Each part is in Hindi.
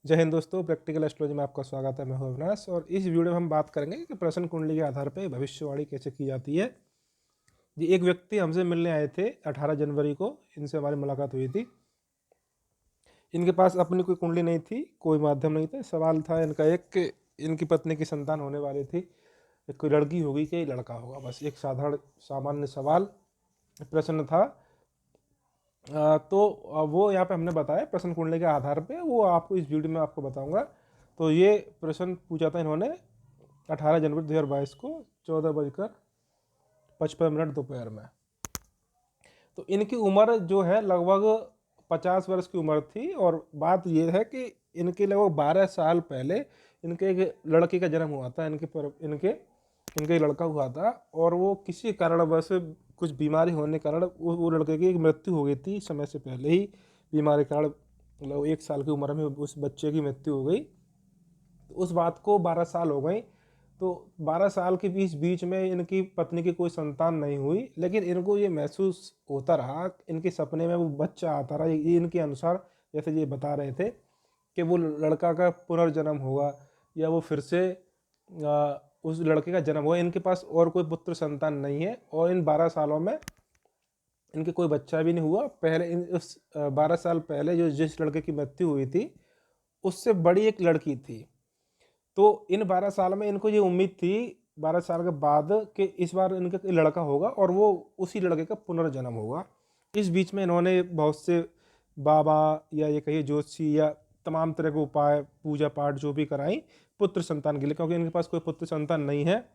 जय हिंद दोस्तों, प्रैक्टिकल एस्ट्रोलॉजी में आपका स्वागत है। मैं हूं अविनाश और इस वीडियो में हम बात करेंगे कि प्रश्न कुंडली के आधार पर भविष्यवाणी कैसे की जाती है। जी, एक व्यक्ति हमसे मिलने आए थे 18 जनवरी को। इनसे हमारी मुलाकात हुई थी। इनके पास अपनी कोई कुंडली नहीं थी, कोई माध्यम नहीं था। सवाल था इनका एक कि इनकी पत्नी की संतान होने वाली थी, कोई लड़की होगी कि लड़का होगा। बस एक साधारण सामान्य सवाल प्रश्न था। तो वो यहाँ पे हमने बताया प्रश्न कुंडली के आधार पे, वो आपको इस वीडियो में आपको बताऊंगा। तो ये प्रश्न पूछा था इन्होंने 18 जनवरी 2022 को 14:55 दोपहर में। तो इनकी उम्र जो है लगभग 50 वर्ष की उम्र थी। और बात ये है कि इनके लगभग 12 साल पहले इनके एक लड़के का जन्म हुआ था। इनके एक लड़का हुआ था और वो किसी कारणवश कुछ बीमारी होने के कारण वो लड़के की एक मृत्यु हो गई थी समय से पहले ही। बीमारी के कारण मतलब 1 साल की उम्र में उस बच्चे की मृत्यु हो गई। तो उस बात को 12 साल हो गई। तो 12 साल के बीच में इनकी पत्नी की कोई संतान नहीं हुई, लेकिन इनको ये महसूस होता रहा, इनके सपने में वो बच्चा आता रहा। ये इनके अनुसार जैसे ये बता रहे थे कि वो लड़का का पुनर्जन्म होगा या वो फिर से उस लड़के का जन्म हुआ। इनके पास और कोई पुत्र संतान नहीं है और इन 12 सालों में इनके कोई बच्चा भी नहीं हुआ। पहले उस 12 साल पहले जिस लड़के की मृत्यु हुई थी उससे बड़ी एक लड़की थी। तो इन 12 साल में इनको ये उम्मीद थी 12 साल के बाद कि इस बार इनका कोई लड़का होगा और वो उसी लड़के का पुनर्जन्म होगा। इस बीच में इन्होंने बहुत से बाबा या ये कहिए ज्योतिषी या तमाम तरह के उपाय पूजा पाठ जो भी कराई पुत्र संतान के लिए, क्योंकि इनके पास कोई पुत्र संतान नहीं है।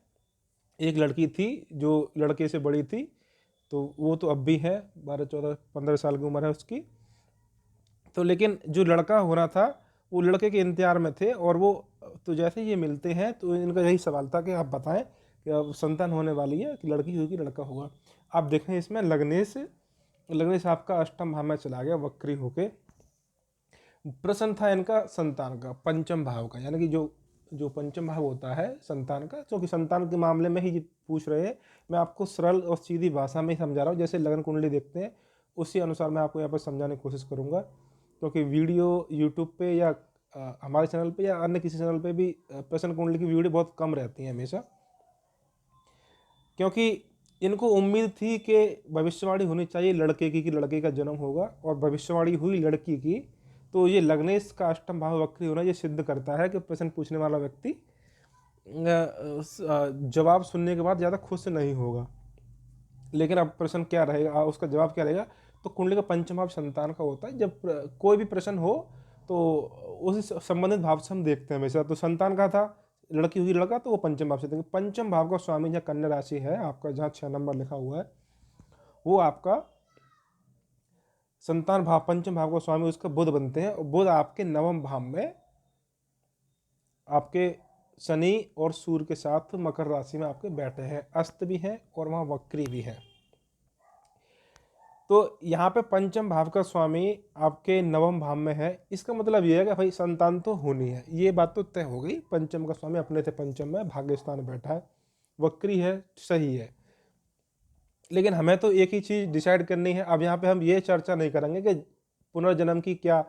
एक लड़की थी जो लड़के से बड़ी थी, तो वो तो अब भी है, 12 14 15 साल की उम्र है उसकी। तो लेकिन जो लड़का होना था वो लड़के के इंतजार में थे। और वो तो जैसे ये मिलते हैं तो इनका यही सवाल था कि आप बताएं कि अब संतान होने वाली है कि लड़की होगी लड़का होगा। आप देखें इसमें लग्नेश आपका अष्टम भाव में चला गया वक्री होके। प्रश्न था इनका संतान का, पंचम भाव का, यानी कि जो जो पंचम भाव होता है संतान का, क्योंकि संतान के मामले में ही पूछ रहे हैं। मैं आपको सरल और सीधी भाषा में ही समझा रहा हूँ, जैसे लगन कुंडली देखते हैं उसी अनुसार मैं आपको यहाँ पर समझाने की कोशिश करूँगा। क्योंकि वीडियो यूट्यूब पे या हमारे चैनल पे या अन्य किसी चैनल पे भी प्रश्न कुंडली की वीडियो बहुत कम रहती हैं हमेशा, क्योंकि इनको उम्मीद थी कि भविष्यवाणी होनी चाहिए लड़के की कि लड़के का जन्म होगा, और भविष्यवाणी हुई लड़की की। तो ये लग्नेश का अष्टम भाव वक्री होना ये सिद्ध करता है कि प्रश्न पूछने वाला व्यक्ति जवाब सुनने के बाद ज़्यादा खुश नहीं होगा। लेकिन अब प्रश्न क्या रहेगा, उसका जवाब क्या रहेगा? तो कुंडली का पंचम भाव संतान का होता है। जब कोई भी प्रश्न हो तो उसी संबंधित भाव से हम देखते हैं हमेशा। तो संतान का था, लड़की हुई लड़का, तो वो पंचम भाव से देंगे। पंचम भाव का स्वामी जहाँ कन्या राशि है आपका, जहाँ 6 नंबर लिखा हुआ है, वो आपका संतान भाव पंचम भाव का स्वामी उसका बुध बनते हैं। और बुध आपके नवम भाव में आपके शनि और सूर्य के साथ मकर राशि में आपके बैठे हैं, अस्त भी हैं और वहाँ वक्री भी हैं। तो यहाँ पे पंचम भाव का स्वामी आपके नवम भाव में है। इसका मतलब ये है कि भाई संतान तो होनी है, ये बात तो तय हो गई। पंचम का स्वामी अपने थे पंचम में, भाग्य स्थान में बैठा है, वक्री है, सही है। लेकिन हमें तो एक ही चीज़ डिसाइड करनी है। अब यहाँ पे हम ये चर्चा नहीं करेंगे कि पुनर्जन्म की क्या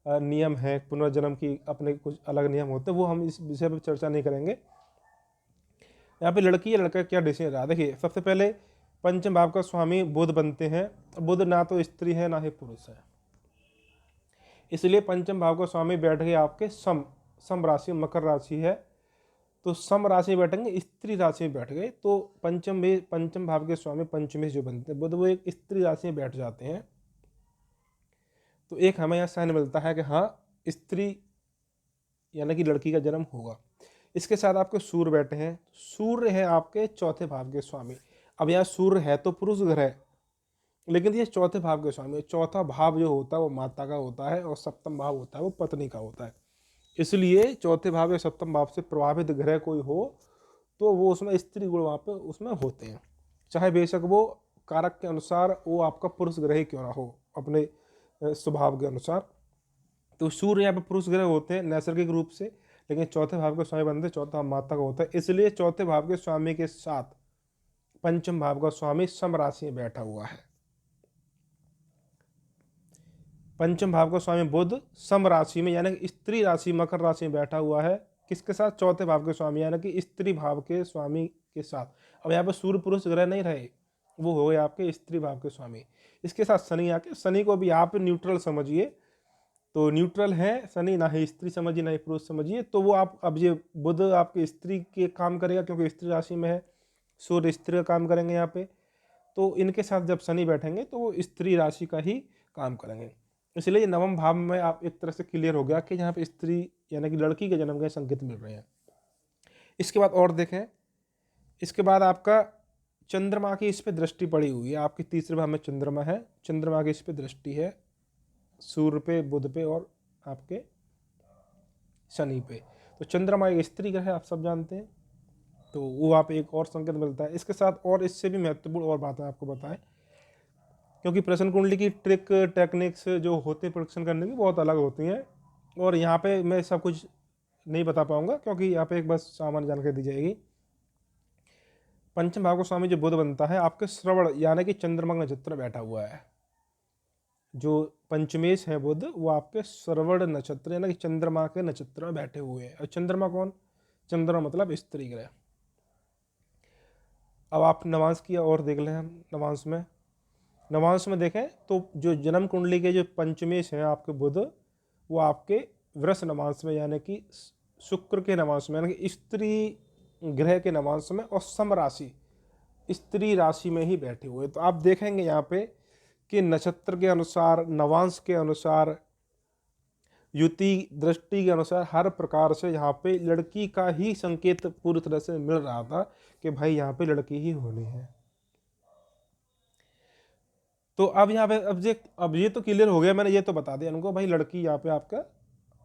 नियम है, पुनर्जन्म की अपने कुछ अलग नियम होते हैं, वो हम इस विषय पर चर्चा नहीं करेंगे। यहाँ पे लड़की या लड़का क्या डिसीजन रहा, देखिए सबसे पहले पंचम भाव का स्वामी बुध बनते हैं। बुध ना तो स्त्री है ना ही पुरुष है, इसलिए पंचम भाव का स्वामी बैठ गए आपके सम राशि, मकर राशि है। तो सम राशि में बैठेंगे, स्त्री राशि में बैठ गए, तो पंचम भाव के स्वामी पंचमेश जो बनते हैं बुध, वो एक स्त्री राशि में बैठ जाते हैं। तो एक हमें यहाँ साइन मिलता है कि हाँ स्त्री यानी कि लड़की का जन्म होगा। इसके साथ आपके सूर्य बैठे हैं। सूर्य है आपके चौथे भाव के स्वामी। अब यहाँ सूर्य है तो पुरुष ग्रह, लेकिन ये चौथे भाव के स्वामी। चौथा भाव जो होता है वो माता का होता है और सप्तम भाव होता है वो पत्नी का होता है। इसलिए चौथे भाव या सप्तम भाव से प्रभावित ग्रह कोई हो तो वो उसमें स्त्री गुण वहाँ पे उसमें होते हैं, चाहे बेशक वो कारक के अनुसार वो आपका पुरुष ग्रह ही क्यों ना हो अपने स्वभाव के अनुसार। तो सूर्य यहाँ पे पुरुष ग्रह होते हैं नैसर्गिक रूप से, लेकिन चौथे भाव के स्वामी बनते, चौथा भाव माता का होता है। इसलिए चौथे भाव के स्वामी के साथ पंचम भाव का स्वामी सम राशि में बैठा हुआ है। पंचम भाव का स्वामी बुध सम राशि में यानी कि स्त्री राशि मकर राशि में बैठा हुआ है, किसके साथ? चौथे भाव के स्वामी यानी कि स्त्री भाव के स्वामी के साथ। अब यहाँ पे सूर्य पुरुष ग्रह नहीं रहे, वो हो गए आपके स्त्री भाव के स्वामी। इसके साथ शनि आके, शनि को भी आप न्यूट्रल समझिए, तो न्यूट्रल है शनि, ना ही स्त्री समझिए ना ही पुरुष समझिए। तो वो आप, अब ये बुध आपके स्त्री के काम करेगा क्योंकि स्त्री राशि में है, सूर्य स्त्री का काम करेंगे यहाँ पे। तो इनके साथ जब शनि बैठेंगे तो वो स्त्री राशि का ही काम करेंगे। इसलिए नवम भाव में आप एक तरह से क्लियर हो गया कि यहाँ पे स्त्री यानी कि लड़की के जन्म के संकेत मिल रहे हैं। इसके बाद और देखें, इसके बाद आपका चंद्रमा की इस पे दृष्टि पड़ी हुई है, आपके तीसरे भाव में चंद्रमा है, चंद्रमा की इस पे दृष्टि है सूर्य पे, बुध पे और आपके शनि पे। तो चंद्रमा एक स्त्री ग्रह है, आप सब जानते हैं, तो वो आप एक और संकेत मिलता है। इसके साथ और इससे भी महत्वपूर्ण और बातें आपको बताएं, क्योंकि प्रश्न कुंडली की ट्रिक टेक्निक्स जो होते हैं प्रोडिक्शन करने की बहुत अलग होती हैं, और यहाँ पे मैं सब कुछ नहीं बता पाऊंगा क्योंकि यहाँ पे एक बस सामान्य जानकारी दी जाएगी। पंचम भाव का स्वामी जो बुध बनता है आपके श्रवण यानी कि चंद्रमा का नक्षत्र बैठा हुआ है। जो पंचमेश है बुध, वो आपके श्रवण नक्षत्र यानी कि चंद्रमा के नक्षत्र में बैठे हुए हैं। और चंद्रमा कौन? चंद्रमा मतलब स्त्री ग्रह। अब आप नवांश की और देख लें, हम नवांश में देखें तो जो जन्म कुंडली के जो पंचमेश हैं आपके बुध, वो आपके वृष नवांश में यानी कि शुक्र के नवांश में यानी कि स्त्री ग्रह के नवांश में और सम राशि स्त्री राशि में ही बैठे हुए। तो आप देखेंगे यहाँ पे कि नक्षत्र के अनुसार, नवांश के अनुसार, युति दृष्टि के अनुसार हर प्रकार से यहाँ पे लड़की का ही संकेत पूरी तरह से मिल रहा था कि भाई यहाँ पे लड़की ही होनी है। तो अब यहाँ पे अब ये तो क्लियर हो गया, मैंने ये तो बता दिया उनको भाई लड़की यहाँ पे आपका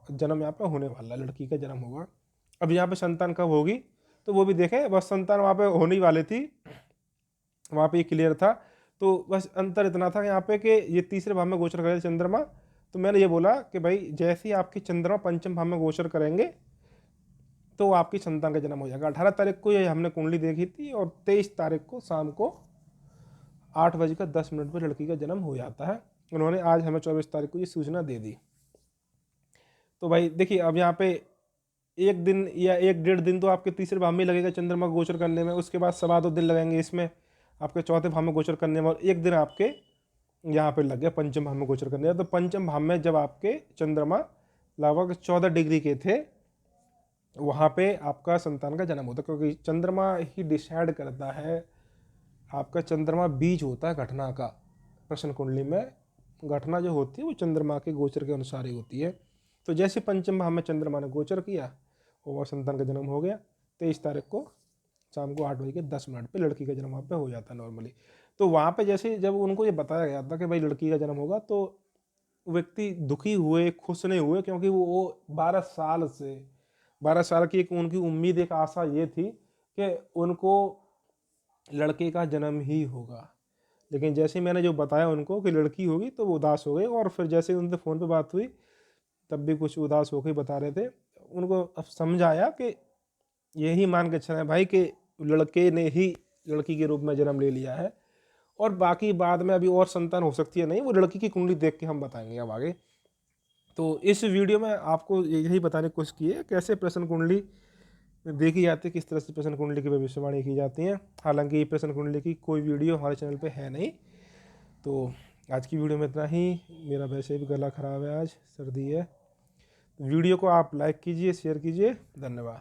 जन्म यहाँ पे होने वाला, लड़की का जन्म होगा। अब यहाँ पे संतान कब होगी तो वो भी देखें, बस संतान वहाँ पे होने वाली थी, वहाँ पे ये क्लियर था। तो बस अंतर इतना था यहाँ पे कि ये तीसरे भाव में गोचर करे चंद्रमा, तो मैंने ये बोला कि भाई जैसे ही आपकी चंद्रमा पंचम भाव में गोचर करेंगे तो आपकी संतान का जन्म हो जाएगा। 18 तारीख को ये हमने कुंडली देखी थी और 23 तारीख को शाम को 8:10 पर लड़की का जन्म हो जाता है। उन्होंने आज हमें 24 तारीख को ये सूचना दे दी। तो भाई देखिए अब यहाँ पे एक दिन या 1-1.5 दिन तो आपके तीसरे भाव में लगेगा चंद्रमा को गोचर करने में, उसके बाद 2.25 दिन लगेंगे इसमें आपके चौथे भाव में गोचर करने में, और एक दिन आपके यहाँ पे लग गया पंचम भाव में गोचर करने में। तो पंचम भाव में जब आपके चंद्रमा लगभग 14 डिग्री के थे, वहाँ पे आपका संतान का जन्म होता, क्योंकि चंद्रमा ही डिसाइड करता है, आपका चंद्रमा बीज होता है घटना का। प्रश्न कुंडली में घटना जो होती है वो चंद्रमा के गोचर के अनुसार ही होती है। तो जैसे पंचम भाव में चंद्रमा ने गोचर किया और संतान का जन्म हो गया, 23 तारीख को शाम को 8:10 पे लड़की का जन्म वहाँ पे हो जाता है नॉर्मली। तो वहाँ पे जैसे जब उनको ये बताया गया था कि भाई लड़की का जन्म होगा, तो व्यक्ति दुखी हुए, खुश नहीं हुए, क्योंकि वो 12 साल की एक उनकी उम्मीद, एक आशा ये थी कि उनको लड़के का जन्म ही होगा। लेकिन जैसे मैंने जो बताया उनको कि लड़की होगी तो वो उदास हो गए, और फिर जैसे उनसे फ़ोन पे बात हुई तब भी कुछ उदास होकर बता रहे थे। उनको अब समझाया कि यही मान के चलें भाई कि लड़के ने ही लड़की के रूप में जन्म ले लिया है, और बाकी बाद में अभी और संतान हो सकती है नहीं, वो लड़की की कुंडली देख के हम बताएंगे अब आगे। तो इस वीडियो में आपको यही बताने की कोशिश की है कैसे प्रश्न कुंडली देखी जाती है, किस तरह से प्रश्न कुंडली की भविष्यवाणी की जाती है। हालांकि प्रश्न कुंडली की कोई वीडियो हमारे चैनल पे है नहीं। तो आज की वीडियो में इतना ही। मेरा वैसे भी गला ख़राब है, आज सर्दी है। वीडियो को आप लाइक कीजिए, शेयर कीजिए। धन्यवाद।